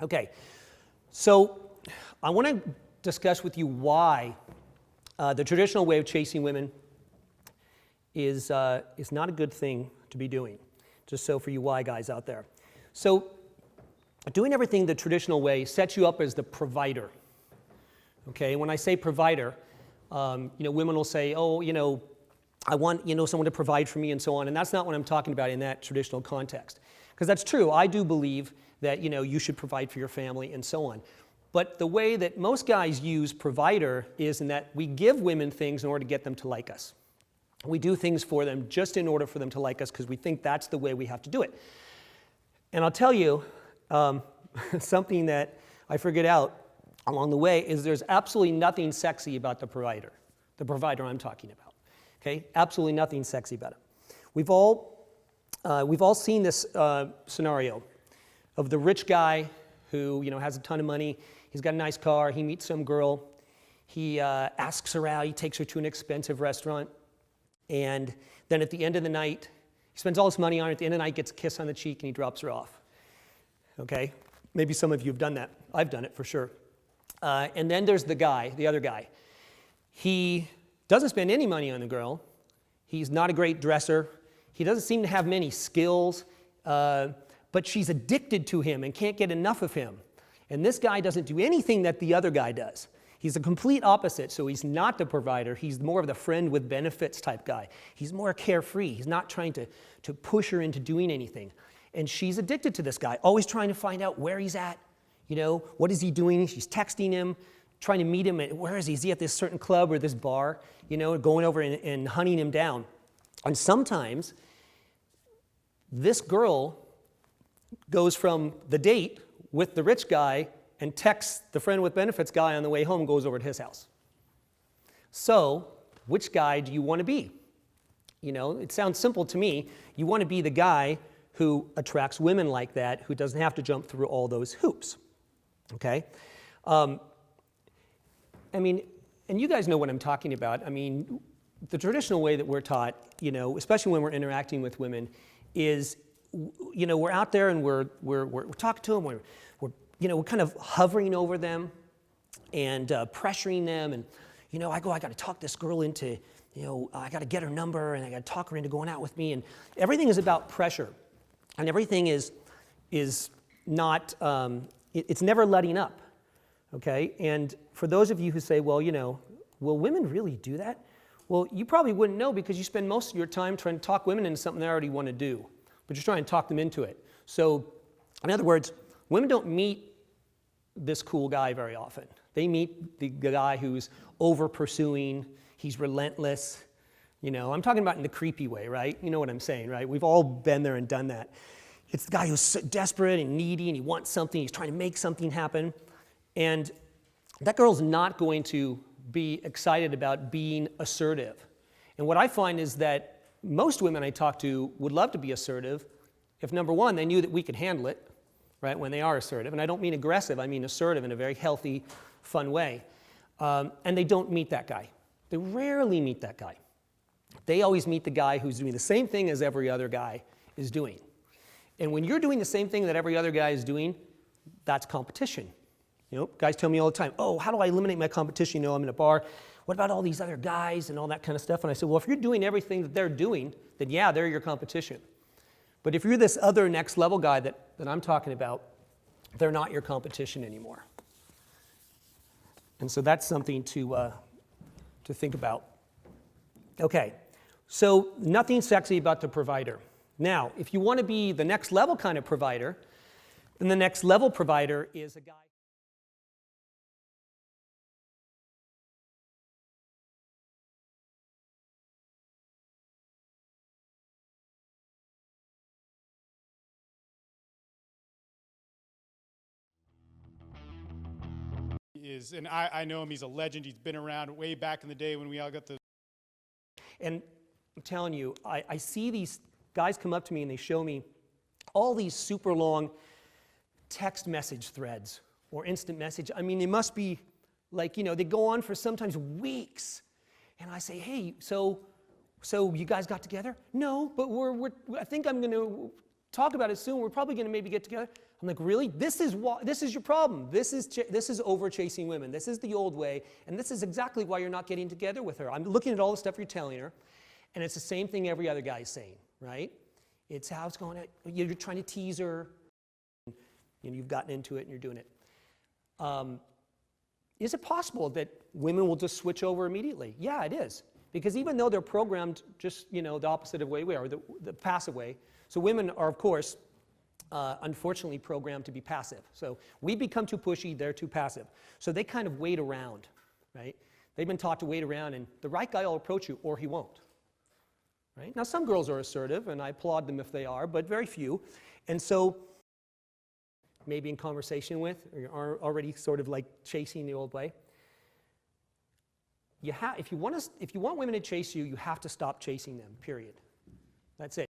Okay, so I want to discuss with you why the traditional way of chasing women is not a good thing to be doing. Just so for you why guys out there. So doing everything the traditional way sets you up as the provider. Okay, when I say provider, women will say, oh, I want, someone to provide for me and so on, and that's not what I'm talking about in that traditional context. Because that's true, I do believe that, you should provide for your family and so on. But the way that most guys use provider is in that we give women things in order to get them to like us. We do things for them just in order for them to like us because we think that's the way we have to do it. And I'll tell you, something that I figured out along the way is there's absolutely nothing sexy about the provider I'm talking about. Okay, absolutely nothing sexy about it. We've all seen this scenario of the rich guy who has a ton of money. He's got a nice car. He meets some girl. He asks her out. He takes her to an expensive restaurant. And then at the end of the night, he spends all his money on her. At the end of the night, gets a kiss on the cheek, and he drops her off. Okay? Maybe some of you have done that. I've done it for sure. And then there's the other guy. He doesn't spend any money on the girl. He's not a great dresser. He doesn't seem to have many skills, but she's addicted to him and can't get enough of him. And this guy doesn't do anything that the other guy does. He's a complete opposite, so he's not the provider. He's more of the friend with benefits type guy. He's more carefree. He's not trying to push her into doing anything. And she's addicted to this guy, always trying to find out where he's at. What is he doing? She's texting him, trying to meet him. Where is he? Is he at this certain club or this bar? Going over and hunting him down. And sometimes this girl goes from the date with the rich guy and texts the friend with benefits guy on the way home, goes over to his house. So, which guy do you want to be? It sounds simple to me. You want to be the guy who attracts women like that, who doesn't have to jump through all those hoops. Okay? And you guys know what I'm talking about. The traditional way that we're taught, especially when we're interacting with women, is, we're out there and we're talking to them, we're kind of hovering over them and pressuring them, and I got to talk this girl into, I got to get her number, and I got to talk her into going out with me, and everything is about pressure, and everything is not, it's never letting up, okay? And for those of you who say, well, will women really do that? Well, you probably wouldn't know because you spend most of your time trying to talk women into something they already want to do, but you're trying to talk them into it. So, in other words, women don't meet this cool guy very often. They meet the guy who's over-pursuing, he's relentless. I'm talking about in the creepy way, right? You know what I'm saying, right? We've all been there and done that. It's the guy who's so desperate and needy and he wants something, he's trying to make something happen. And that girl's not going to be excited about being assertive. And what I find is that most women I talk to would love to be assertive if, number one, they knew that we could handle it, right, when they are assertive. And I don't mean aggressive, I mean assertive in a very healthy, fun way. And they don't meet that guy. They rarely meet that guy. They always meet the guy who's doing the same thing as every other guy is doing. And when you're doing the same thing that every other guy is doing, that's competition. Guys tell me all the time, oh, how do I eliminate my competition? I'm in a bar. What about all these other guys and all that kind of stuff? And I said, well, if you're doing everything that they're doing, then yeah, they're your competition. But if you're this other next level guy that I'm talking about, they're not your competition anymore. And so that's something to think about. Okay, so nothing sexy about the provider. Now, if you want to be the next level kind of provider, then the next level provider is a guy. And I know him, he's a legend, he's been around way back in the day when we all got the... And I'm telling you, I see these guys come up to me and they show me all these super long text message threads or instant message. They must be like, they go on for sometimes weeks. And I say, hey, so you guys got together? No, but I think I'm going to talk about it soon. We're probably going to maybe get together. I'm like, really? This is your problem. This is over chasing women. This is the old way, and this is exactly why you're not getting together with her. I'm looking at all the stuff you're telling her, and it's the same thing every other guy is saying, right? It's how it's going. You're trying to tease her. You've gotten into it, and you're doing it. Is it possible that women will just switch over immediately? Yeah, it is. Because even though they're programmed just, the opposite of way we are, the passive way. So women are, of course, unfortunately programmed to be passive. So we become too pushy, they're too passive. So they kind of wait around, right? They've been taught to wait around, and the right guy will approach you, or he won't. Right? Now, some girls are assertive, and I applaud them if they are, but very few. And so maybe in conversation with, or you're already sort of like chasing the old way. If you want women to chase you, you have to stop chasing them, period. That's it.